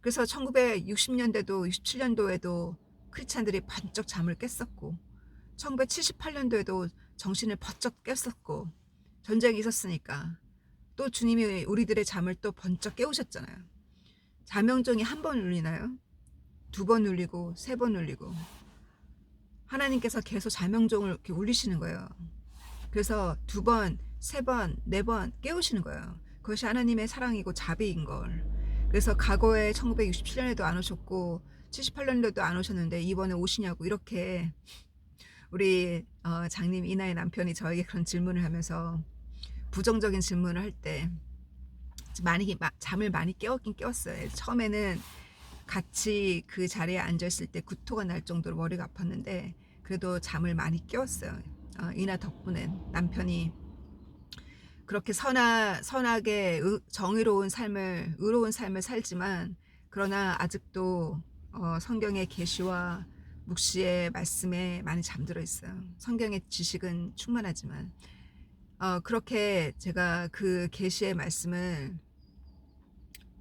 그래서 1960년대도 67년도에도 크리스찬들이 번쩍 잠을 깼었고 1978년도에도 정신을 번쩍 깼었고 전쟁이 있었으니까 또 주님이 우리들의 잠을 또 번쩍 깨우셨잖아요. 자명종이 한 번 울리나요? 두 번 울리고 세 번 울리고 하나님께서 계속 자명종을 이렇게 울리시는 거예요. 그래서 두 번, 세 번, 네 번 깨우시는 거예요. 그것이 하나님의 사랑이고 자비인 걸. 그래서 과거에 1967년에도 안 오셨고 78년도에도 안 오셨는데 이번에 오시냐고 이렇게 우리 장님 이나의 남편이 저에게 그런 질문을 하면서 부정적인 질문을 할 때 잠을 많이 깨웠긴 깨웠어요. 처음에는 같이 그 자리에 앉아있을 때 구토가 날 정도로 머리가 아팠는데 그래도 잠을 많이 깨웠어요. 이나 덕분에 남편이 그렇게 선하게 정의로운 삶을 의로운 삶을 살지만 그러나 아직도 성경의 계시와 묵시의 말씀에 많이 잠들어 있어요. 성경의 지식은 충만하지만 그렇게 제가 그 계시의 말씀을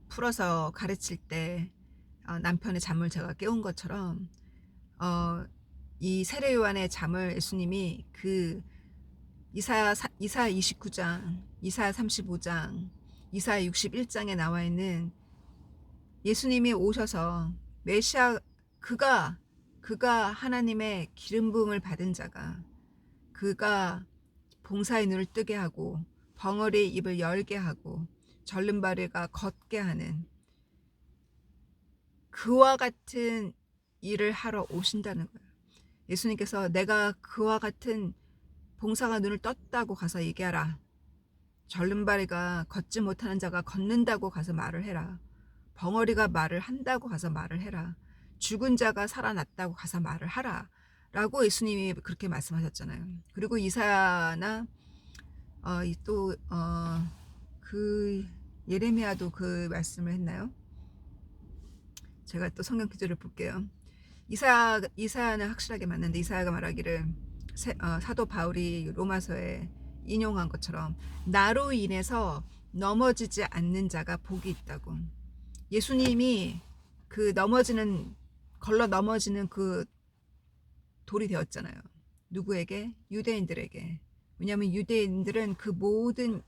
풀어서 가르칠 때 남편의 잠을 제가 깨운 것처럼 이 세례 요한의 잠을 예수님이 그 이사야 29장, 이사야 35장, 이사야 61장에 나와 있는 예수님이 오셔서 메시아 그가 하나님의 기름 부음을 받은 자가 그가 봉사의 눈을 뜨게 하고 벙어리의 입을 열게 하고 절름발이가 걷게 하는 그와 같은 일을 하러 오신다는 거예요. 예수님께서 내가 그와 같은 봉사가 눈을 떴다고 가서 얘기하라. 절름발이가 걷지 못하는 자가 걷는다고 가서 말을 해라. 벙어리가 말을 한다고 가서 말을 해라. 죽은 자가 살아났다고 가서 말을 하라. 라고 예수님이 그렇게 말씀하셨잖아요. 그리고 이사야나 그 예레미야도 그 말씀을 했나요? 제가 또 성경 구절을 볼게요. 이사야는 확실하게 맞는데 이사야가 말하기를 사도 바울이 로마서에 인용한 것처럼 나로 인해서 넘어지지 않는 자가 복이 있다고. 예수님이 그 걸러 넘어지는 그 돌이 되었잖아요. 누구에게? 유대인들에게. 왜냐하면 유대인들은 그 모든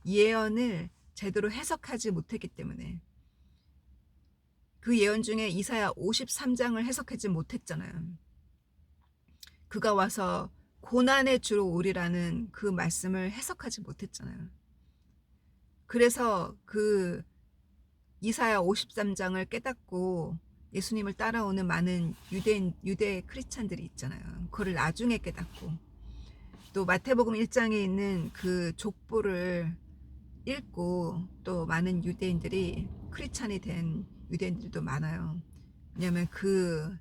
예언을 제대로 해석하지 못했기 때문에 그 예언 중에 이사야 53장을 해석하지 못했잖아요. 그가 와서 고난의 주로 오리라는 그 말씀을 해석하지 못했잖아요. 그래서 그 이사야 53장을 깨닫고 예수님을 따라오는 많은 유대 크리스찬들이 있잖아요. 그걸 나중에 깨닫고 또 마태복음 1장에 있는 그 족보를 읽고 또 많은 유대인들이 크리스찬이 된 유대인들도 많아요. 왜냐하면 그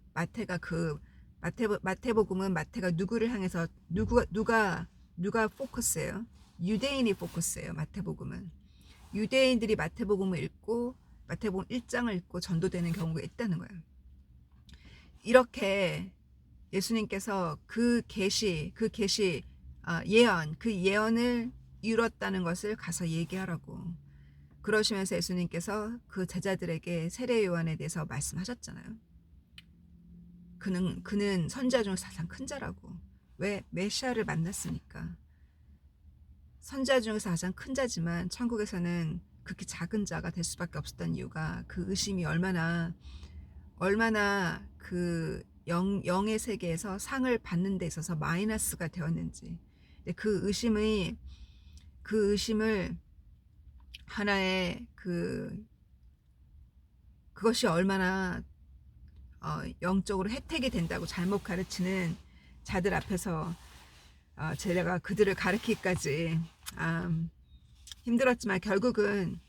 마태복음은 마태가 누구를 향해서 누가 포커스예요? 유대인이 포커스예요. 마태복음은 유대인들이 마태복음을 읽고 마태복음 1장을 읽고 전도되는 경우가 있다는 거예요. 이렇게 예수님께서 그 예언을 이뤘다는 것을 가서 얘기하라고 그러시면서 예수님께서 그 제자들에게 세례 요한에 대해서 말씀하셨잖아요. 그는 선지자 중에서 가장 큰 자라고. 왜? 메시아를 만났으니까. 선자 중에서 가장 큰 자지만 천국에서는 극히 작은 자가 될 수밖에 없었던 이유가 그 의심이 얼마나 그 영의 세계에서 상을 받는 데 있어서 마이너스가 되었는지. 근데 그 의심을 하나의 그것이 얼마나 영적으로 혜택이 된다고 잘못 가르치는 자들 앞에서 제가 그들을 가르치기까지 힘들었지만 결국은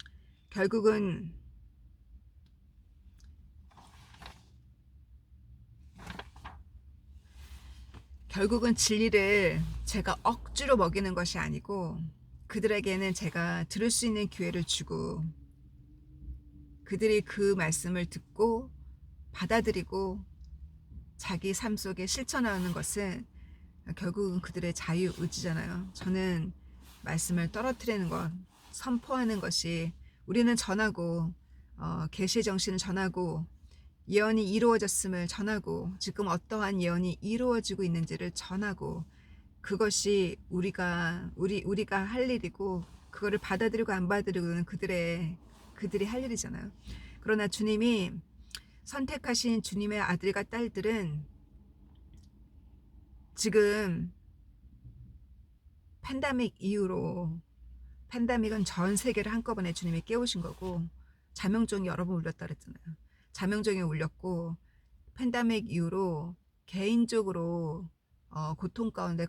진리를 제가 억지로 먹이는 것이 아니고 그들에게는 제가 들을 수 있는 기회를 주고 그들이 그 말씀을 듣고 받아들이고 자기 삶 속에 실천하는 것은 결국은 그들의 자유의지잖아요. 저는 말씀을 떨어뜨리는 것, 선포하는 것이 우리는 전하고 계시의 정신을 전하고 예언이 이루어졌음을 전하고 지금 어떠한 예언이 이루어지고 있는지를 전하고 그것이 우리가 할 일이고 그거를 받아들이고 안 받아들이고는 그들이 할 일이잖아요. 그러나 주님이 선택하신 주님의 아들과 딸들은 지금 팬데믹 이후로 팬데믹은 전 세계를 한꺼번에 주님이 깨우신 거고 자명종이 여러 번 울렸다 그랬잖아요. 자명종이 울렸고 팬데믹 이후로 개인적으로 고통 가운데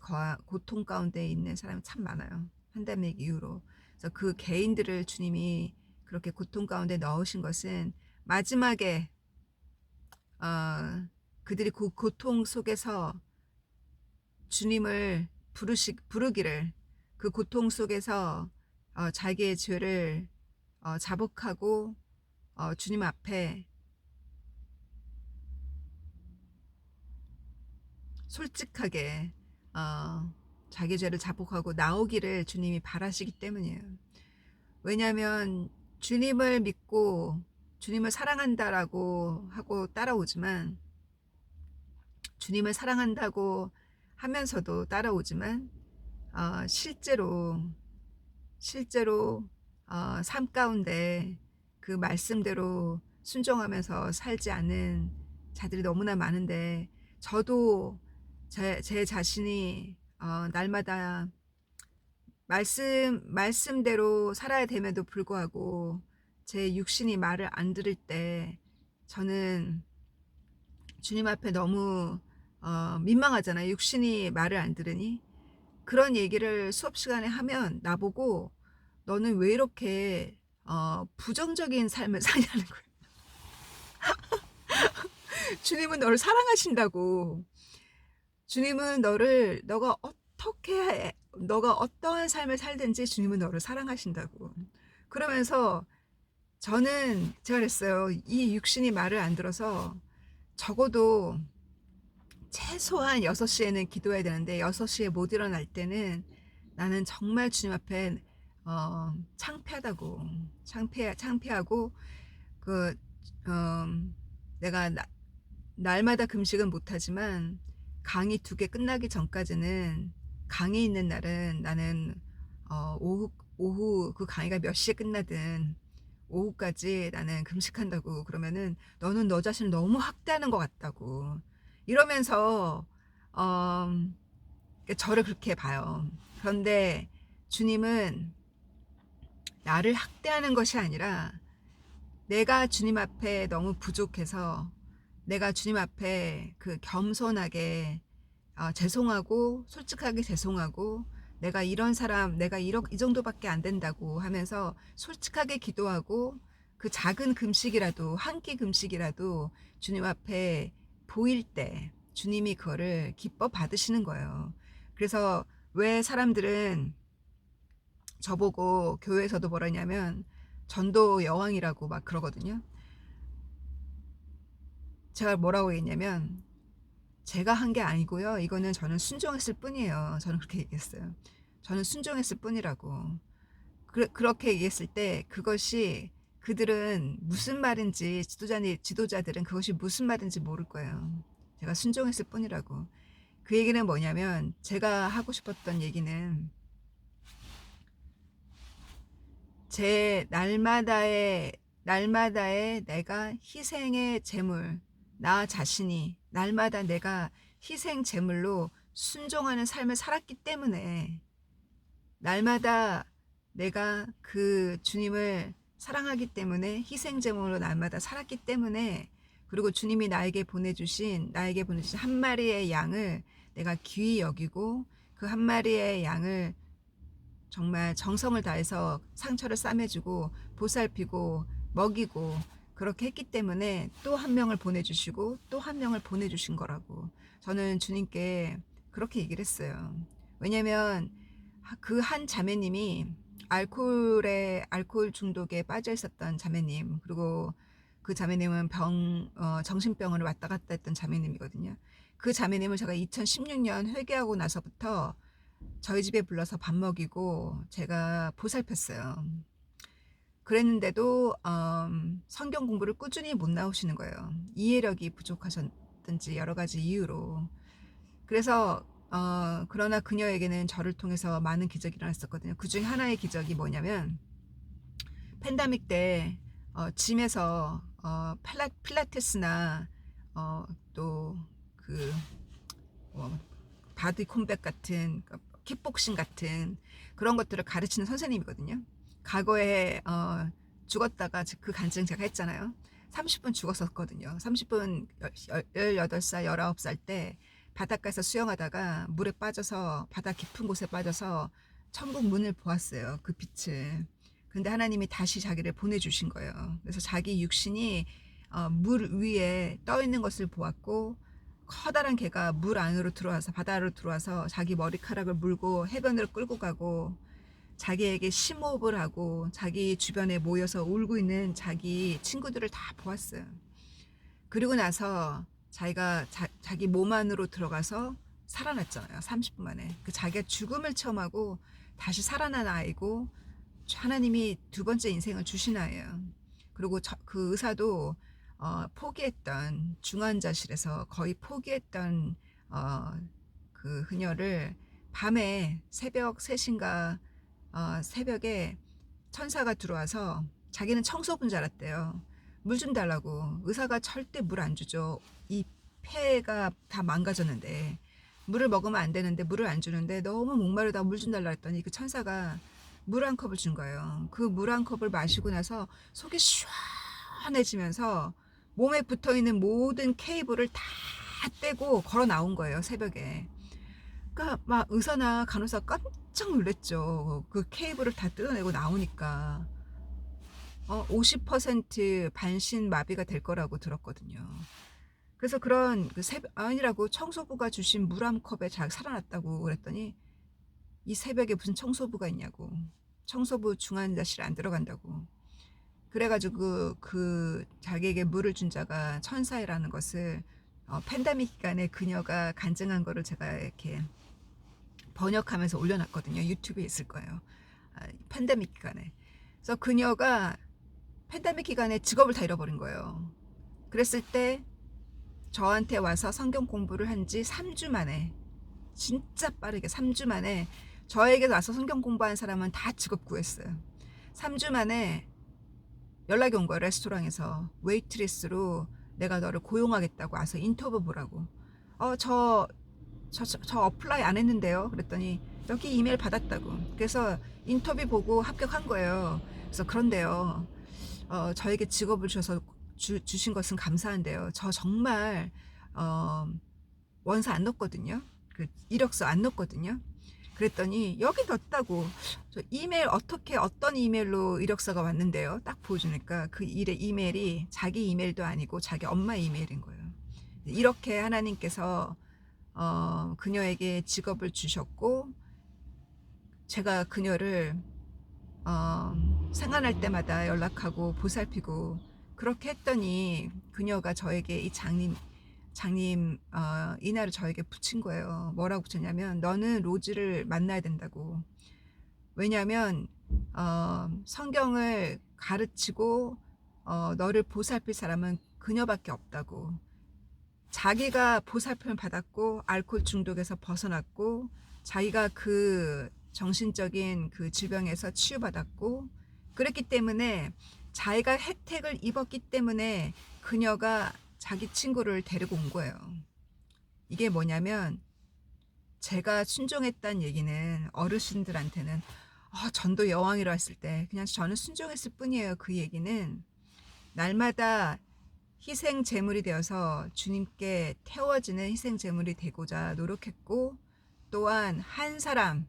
있는 사람이 참 많아요. 팬데믹 이후로. 그래서 그 개인들을 주님이 그렇게 고통 가운데 넣으신 것은 마지막에 그들이 그 고통 속에서 주님을 부르기를 그 고통 속에서 자기의 죄를 자복하고 주님 앞에 솔직하게 자기 죄를 자복하고 나오기를 주님이 바라시기 때문이에요. 왜냐하면 주님을 믿고 주님을 사랑한다라고 하고 따라오지만 주님을 사랑한다고 하면서도 따라오지만 실제로 삶 가운데 그 말씀대로 순종하면서 살지 않는 자들이 너무나 많은데 저도 제 자신이 날마다 말씀대로 살아야 됨에도 불구하고 제 육신이 말을 안 들을 때 저는 주님 앞에 너무 민망하잖아요. 육신이 말을 안 들으니. 그런 얘기를 수업 시간에 하면 나보고 너는 왜 이렇게 부정적인 삶을 사냐는 거예요. 주님은 너를 사랑하신다고. 주님은 너가 어떠한 삶을 살든지 주님은 너를 사랑하신다고. 그러면서 제가 그랬어요. 이 육신이 말을 안 들어서 적어도 최소한 6시에는 기도해야 되는데 6시에 못 일어날 때는 나는 정말 주님 앞에 창피하다고. 창피하고 그 내가 날마다 금식은 못하지만 강의 2개 끝나기 전까지는 강의 있는 날은 나는 오후 그 강의가 몇 시에 끝나든 오후까지 나는 금식한다고. 그러면은 너는 너 자신을 너무 학대하는 것 같다고 이러면서 저를 그렇게 봐요. 그런데 주님은 나를 학대하는 것이 아니라 내가 주님 앞에 너무 부족해서 내가 주님 앞에 겸손하게 죄송하고 솔직하게 죄송하고 내가 이런 사람 내가 이 정도밖에 안 된다고 하면서 솔직하게 기도하고 그 작은 금식이라도 한 끼 금식이라도 주님 앞에 보일 때 주님이 그거를 기뻐 받으시는 거예요. 그래서 왜 사람들은 저보고 교회에서도 뭐라냐면 전도 여왕이라고 막 그러거든요. 제가 뭐라고 했냐면 제가 한 게 아니고요. 이거는 저는 순종했을 뿐이에요. 저는 그렇게 얘기했어요. 저는 순종했을 뿐이라고. 그렇게 얘기했을 때 그것이 그들은 무슨 말인지 지도자들은 그것이 무슨 말인지 모를 거예요. 제가 순종했을 뿐이라고. 그 얘기는 뭐냐면 제가 하고 싶었던 얘기는 제 날마다의 내가 희생의 제물, 나 자신이 날마다 내가 희생 제물로 순종하는 삶을 살았기 때문에, 날마다 내가 그 주님을 사랑하기 때문에 희생 제물로 날마다 살았기 때문에, 그리고 주님이 나에게 보내주신 한 마리의 양을 내가 귀히 여기고, 그 한 마리의 양을 정말 정성을 다해서 상처를 싸매주고 보살피고 먹이고 그렇게 했기 때문에 또 한 명을 보내주시고 또 한 명을 보내주신 거라고 저는 주님께 그렇게 얘기를 했어요. 왜냐면 그 한 자매님이 알코올 중독에 빠져 있었던 자매님, 그리고 그 자매님은 정신병원을 왔다 갔다 했던 자매님이거든요. 그 자매님을 제가 2016년 회개하고 나서부터 저희 집에 불러서 밥 먹이고 제가 보살폈어요. 그랬는데도 성경 공부를 꾸준히 못 나오시는 거예요. 이해력이 부족하셨든지 여러 가지 이유로. 그래서 그러나 그녀에게는 저를 통해서 많은 기적이 일어났었거든요. 그 중에 하나의 기적이 뭐냐면, 팬데믹 때 짐에서 필라테스나 또그 바디 콤백 같은 킥복싱 같은 그런 것들을 가르치는 선생님이거든요. 과거에 죽었다가 그 간증 제가 했잖아요. 30분 죽었었거든요. 30분 18살, 19살 때 바닷가에서 수영하다가 물에 빠져서, 바다 깊은 곳에 빠져서 천국 문을 보았어요. 그 빛을. 근데 하나님이 다시 자기를 보내주신 거예요. 그래서 자기 육신이 물 위에 떠 있는 것을 보았고, 커다란 개가 물 안으로 들어와서, 바다로 들어와서 자기 머리카락을 물고 해변으로 끌고 가고, 자기에게 심호흡을 하고 자기 주변에 모여서 울고 있는 자기 친구들을 다 보았어요. 그리고 나서 자기가 자기 몸 안으로 들어가서 살아났잖아요. 30분 만에. 그 자기가 죽음을 체험하고 다시 살아난 아이고, 하나님이 두 번째 인생을 주신 아이예요. 그리고 그 의사도 포기했던, 중환자실에서 거의 포기했던 그 그녀를 밤에 새벽 3시인가 새벽에 천사가 들어와서, 자기는 청소부인 줄 알았대요. 물 좀 달라고. 의사가 절대 물 안 주죠. 이 폐가 다 망가졌는데 물을 먹으면 안 되는데 물을 안 주는데 너무 목마르다 물 좀 달라 했더니 그 천사가 물 한 컵을 준 거예요. 그 물 한 컵을 마시고 나서 속이 시원해지면서 몸에 붙어있는 모든 케이블을 다 떼고 걸어 나온 거예요, 새벽에. 그러니까 막 의사나 간호사 깜짝 놀랐죠. 그 케이블을 다 뜯어내고 나오니까 50% 반신마비가 될 거라고 들었거든요. 그래서 그런 아니라고, 청소부가 주신 물 한 컵에 살아났다고 그랬더니, 이 새벽에 무슨 청소부가 있냐고. 청소부 중환자실 안 들어간다고. 그래가지고 그 자기에게 물을 준 자가 천사이라는 것을 팬데믹 기간에 그녀가 간증한 거를 제가 이렇게 번역하면서 올려놨거든요. 유튜브에 있을 거예요. 팬데믹 기간에. 그래서 그녀가 팬데믹 기간에 직업을 다 잃어버린 거예요. 그랬을 때 저한테 와서 성경 공부를 한 지 3주 만에, 진짜 빠르게 3주 만에, 저에게 와서 성경 공부한 사람은 다 직업 구했어요. 3주 만에 연락이 온 거예요. 레스토랑에서 웨이트리스로 내가 너를 고용하겠다고 와서 인터뷰 보라고. 저 어플라이 안 했는데요. 그랬더니 여기 이메일 받았다고. 그래서 인터뷰 보고 합격한 거예요. 그래서 그런데요, 저에게 직업을 주신 것은 감사한데요, 저 정말 원서 안 넣었거든요. 그 이력서 안 넣었거든요. 그랬더니 여기 넣었다고. 저 이메일 어떤 이메일로 이력서가 왔는데요, 딱 보여주니까 그 이메일이 자기 이메일도 아니고 자기 엄마 이메일인 거예요. 이렇게 하나님께서 그녀에게 직업을 주셨고, 제가 그녀를 생각날 때마다 연락하고 보살피고 그렇게 했더니, 그녀가 저에게 이 장님 이날을 저에게 붙인 거예요. 뭐라고 붙였냐면, 너는 로즈를 만나야 된다고. 왜냐면 성경을 가르치고 너를 보살필 사람은 그녀밖에 없다고. 자기가 보살핌을 받았고 알코올 중독에서 벗어났고, 자기가 그 정신적인 그 질병에서 치유받았고, 그랬기 때문에 자기가 혜택을 입었기 때문에 그녀가 자기 친구를 데리고 온 거예요. 이게 뭐냐면 제가 순종했다는 얘기는 어르신들한테는 전도 여왕이라 했을 때 그냥 저는 순종했을 뿐이에요. 그 얘기는 날마다 희생 제물이 되어서 주님께 태워지는 희생 제물이 되고자 노력했고, 또한 한 사람,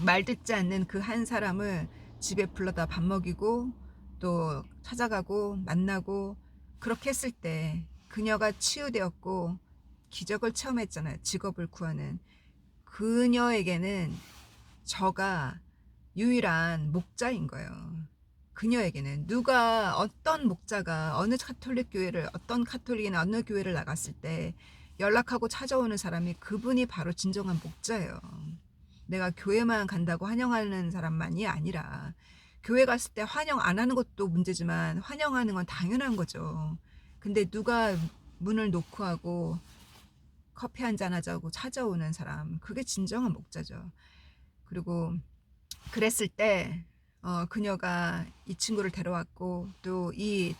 말 듣지 않는 그 한 사람을 집에 불러다 밥 먹이고 또 찾아가고 만나고, 그렇게 했을 때 그녀가 치유되었고 기적을 체험했잖아요. 직업을 구하는. 그녀에게는 저가 유일한 목자인 거예요. 그녀에게는 어떤 목자가 어느 카톨릭 교회를, 어떤 카톨릭이나 어느 교회를 나갔을 때 연락하고 찾아오는 사람이 그분이 바로 진정한 목자예요. 내가 교회만 간다고 환영하는 사람만이 아니라, 교회 갔을 때 환영 안 하는 것도 문제지만 환영하는 건 당연한 거죠. 근데 누가 문을 노크하고 커피 한잔 하자고 찾아오는 사람, 그게 진정한 목자죠. 그리고 그랬을 때 그녀가 이 친구를 데려왔고, 또 이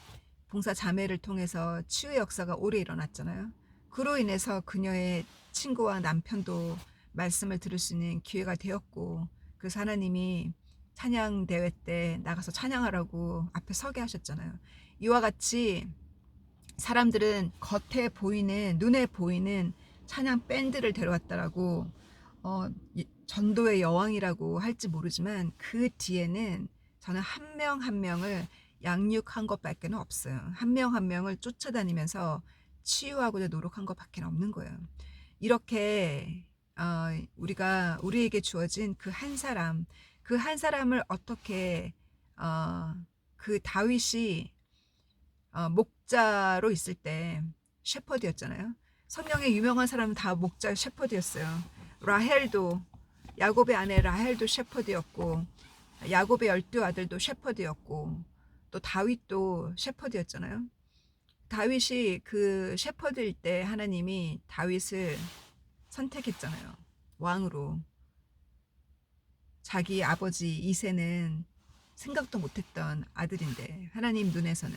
봉사 자매를 통해서 치유의 역사가 오래 일어났잖아요. 그로 인해서 그녀의 친구와 남편도 말씀을 들을 수 있는 기회가 되었고, 그래서 하나님이 찬양 대회 때 나가서 찬양하라고 앞에 서게 하셨잖아요. 이와 같이 사람들은 겉에 보이는, 눈에 보이는 찬양 밴드를 데려왔다라고 전도의 여왕이라고 할지 모르지만, 그 뒤에는 저는 한 명 한 명을 양육한 것밖에 없어요. 한 명 한 명을 쫓아다니면서 치유하고자 노력한 것밖에 없는 거예요. 이렇게 우리에게 주어진 그 한 사람, 그 한 사람을 어떻게 그 다윗이 목자로 있을 때 셰퍼드였잖아요. 성경에 유명한 사람은 다 목자 셰퍼드였어요. 라헬도, 야곱의 아내 라헬도 셰퍼드였고, 야곱의 12아들도 셰퍼드였고, 또 다윗도 셰퍼드였잖아요. 다윗이 그 셰퍼드일 때 하나님이 다윗을 선택했잖아요. 왕으로. 자기 아버지 이새는 생각도 못했던 아들인데, 하나님 눈에서는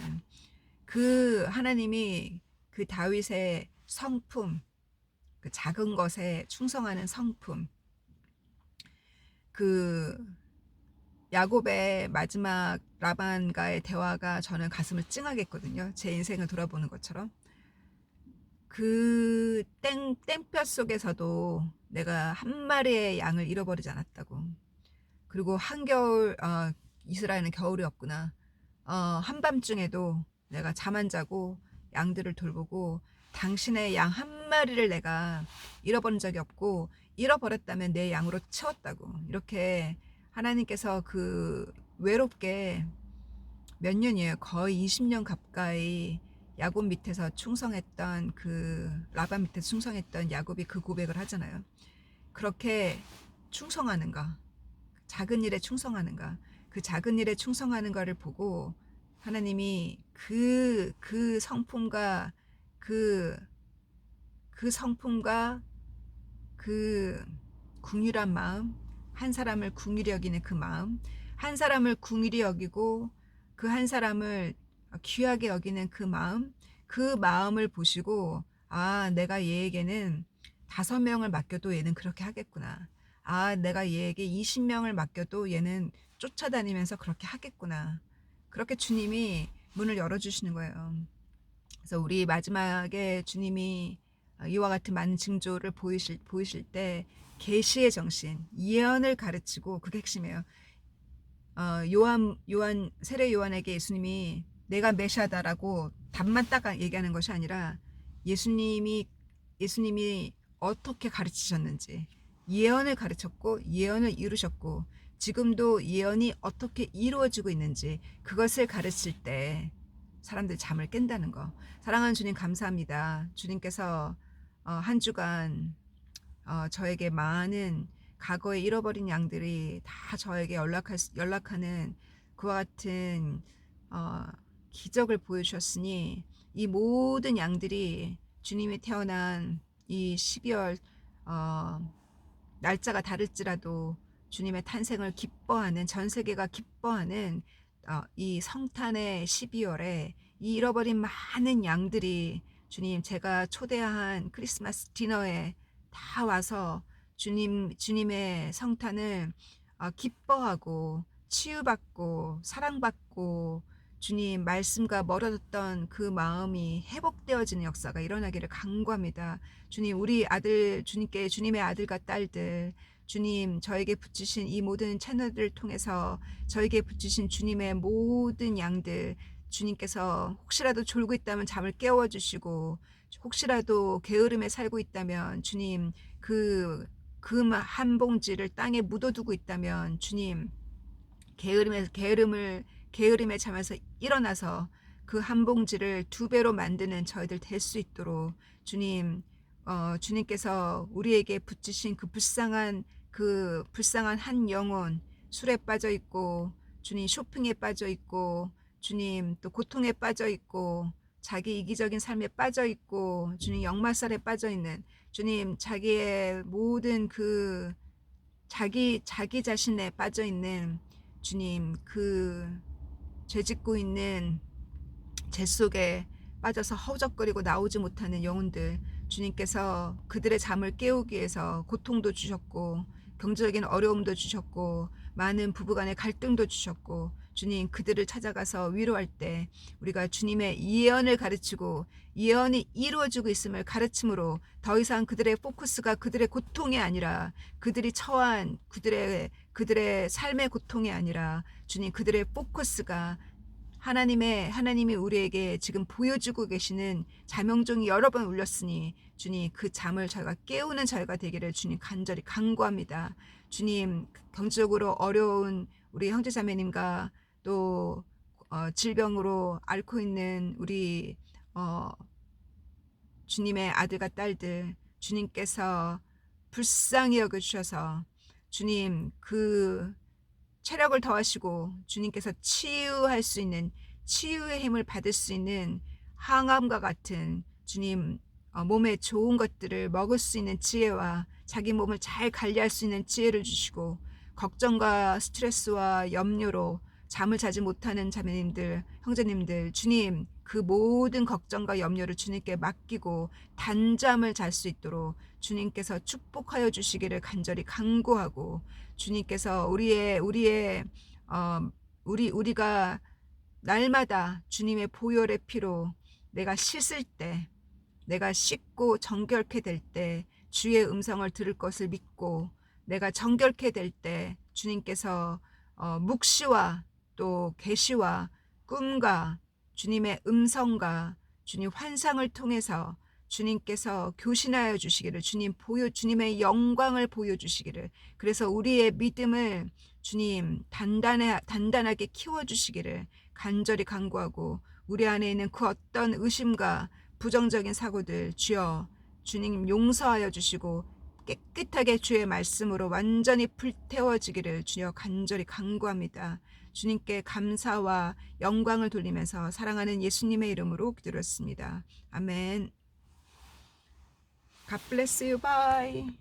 그 하나님이 그 다윗의 성품, 그 작은 것에 충성하는 성품, 그 야곱의 마지막 라반과의 대화가 저는 가슴을 찡하게 했거든요. 제 인생을 돌아보는 것처럼. 그 땡볕 속에서도 내가 한 마리의 양을 잃어버리지 않았다고. 그리고 한겨울, 이스라엘은 겨울이 없구나. 한밤중에도 내가 잠 안 자고 양들을 돌보고, 당신의 양 한 마리를 내가 잃어버린 적이 없고, 잃어버렸다면 내 양으로 채웠다고. 이렇게 하나님께서 그 외롭게 몇 년이에요. 거의 20년 가까이 야곱 밑에서 충성했던, 그 라반 밑에서 충성했던 야곱이 그 고백을 하잖아요. 그렇게 충성하는가, 작은 일에 충성하는가, 그 작은 일에 충성하는 거를 보고 하나님이 그 성품과 그 성품과 그 궁휼한 마음, 한 사람을 궁휼히 여기는 그 마음, 한 사람을 궁휼히 여기고 그 한 사람을 귀하게 여기는 그 마음, 그 마음을 보시고, 내가 얘에게는 5명을 맡겨도 얘는 그렇게 하겠구나. 내가 얘에게 20명을 맡겨도 얘는 쫓아다니면서 그렇게 하겠구나. 그렇게 주님이 문을 열어주시는 거예요. 그래서 우리 마지막에 주님이 이와 같은 많은 징조를 보이실 때 계시의 정신, 예언을 가르치고, 그게 핵심이에요. 세례 요한에게 예수님이 내가 메시아다라고 답만 딱 얘기하는 것이 아니라, 예수님이 어떻게 가르치셨는지 예언을 가르쳤고, 예언을 이루셨고, 지금도 예언이 어떻게 이루어지고 있는지 그것을 가르칠 때 사람들이 잠을 깬다는 거. 사랑하는 주님, 감사합니다. 주님께서 한 주간 저에게 많은 과거에 잃어버린 양들이 다 저에게 연락하는 그와 같은 기적을 보여주셨으니, 이 모든 양들이 주님이 태어난 이 12월 날짜가 다를지라도 주님의 탄생을 기뻐하는, 전 세계가 기뻐하는 이 성탄의 12월에 이 잃어버린 많은 양들이 주님, 제가 초대한 크리스마스 디너에 다 와서 주님의 성탄을 기뻐하고 치유받고 사랑받고 주님 말씀과 멀어졌던 그 마음이 회복되어지는 역사가 일어나기를 간구합니다. 주님, 우리 아들, 주님께, 주님의 아들과 딸들, 주님, 저에게 붙이신 이 모든 채널들을 통해서 저에게 붙이신 주님의 모든 양들, 주님께서 혹시라도 졸고 있다면 잠을 깨워주시고, 혹시라도 게으름에 살고 있다면 주님, 금 한 봉지를 땅에 묻어두고 있다면 주님, 게으름의 잠에서 일어나서 그 한 봉지를 2배로 만드는 저희들 될 수 있도록 주님, 주님께서 우리에게 붙이신 그 불쌍한 한 영혼, 술에 빠져 있고 주님, 쇼핑에 빠져 있고 주님, 또 고통에 빠져 있고 자기 이기적인 삶에 빠져 있고 주님, 역마살에 빠져 있는 주님, 자기의 모든 자기 자신에 빠져 있는 주님, 죄짓고 있는 죄 속에 빠져서 허우적거리고 나오지 못하는 영혼들, 주님께서 그들의 잠을 깨우기 위해서 고통도 주셨고 경제적인 어려움도 주셨고 많은 부부간의 갈등도 주셨고 주님, 그들을 찾아가서 위로할 때 우리가 주님의 예언을 가르치고 예언이 이루어지고 있음을 가르침으로 더 이상 그들의 포커스가 그들의 고통이 아니라 그들이 처한 그들의 삶의 고통이 아니라 주님, 그들의 포커스가 하나님이 우리에게 지금 보여주고 계시는 자명종이 여러 번 울렸으니 주님, 그 잠을 저희가 깨우는 저희가 되기를 주님 간절히 간구합니다. 주님, 경제적으로 어려운 우리 형제자매님과 또 질병으로 앓고 있는 우리 주님의 아들과 딸들, 주님께서 불쌍히 여겨주셔서 주님, 체력을 더하시고 주님께서 치유할 수 있는, 치유의 힘을 받을 수 있는 항암과 같은 주님, 몸에 좋은 것들을 먹을 수 있는 지혜와 자기 몸을 잘 관리할 수 있는 지혜를 주시고, 걱정과 스트레스와 염려로 잠을 자지 못하는 자매님들, 형제님들, 주님, 그 모든 걱정과 염려를 주님께 맡기고 단잠을 잘 수 있도록 주님께서 축복하여 주시기를 간절히 간구하고, 주님께서 우리가 날마다 주님의 보혈의 피로 내가 씻을 때, 내가 씻고 정결케 될 때 주의 음성을 들을 것을 믿고, 내가 정결케 될 때 주님께서 묵시와 또 계시와 꿈과 주님의 음성과 주님 환상을 통해서 주님께서 교신하여 주시기를, 주님의 영광을 보여주시기를, 그래서 우리의 믿음을 주님 단단하게 키워주시기를 간절히 간구하고, 우리 안에 있는 그 어떤 의심과 부정적인 사고들 주여 주님 용서하여 주시고 깨끗하게 주의 말씀으로 완전히 불태워지기를 주여 간절히 간구합니다. 주님께 감사와 영광을 돌리면서 사랑하는 예수님의 이름으로 기도했습니다. 아멘. God bless you. Bye.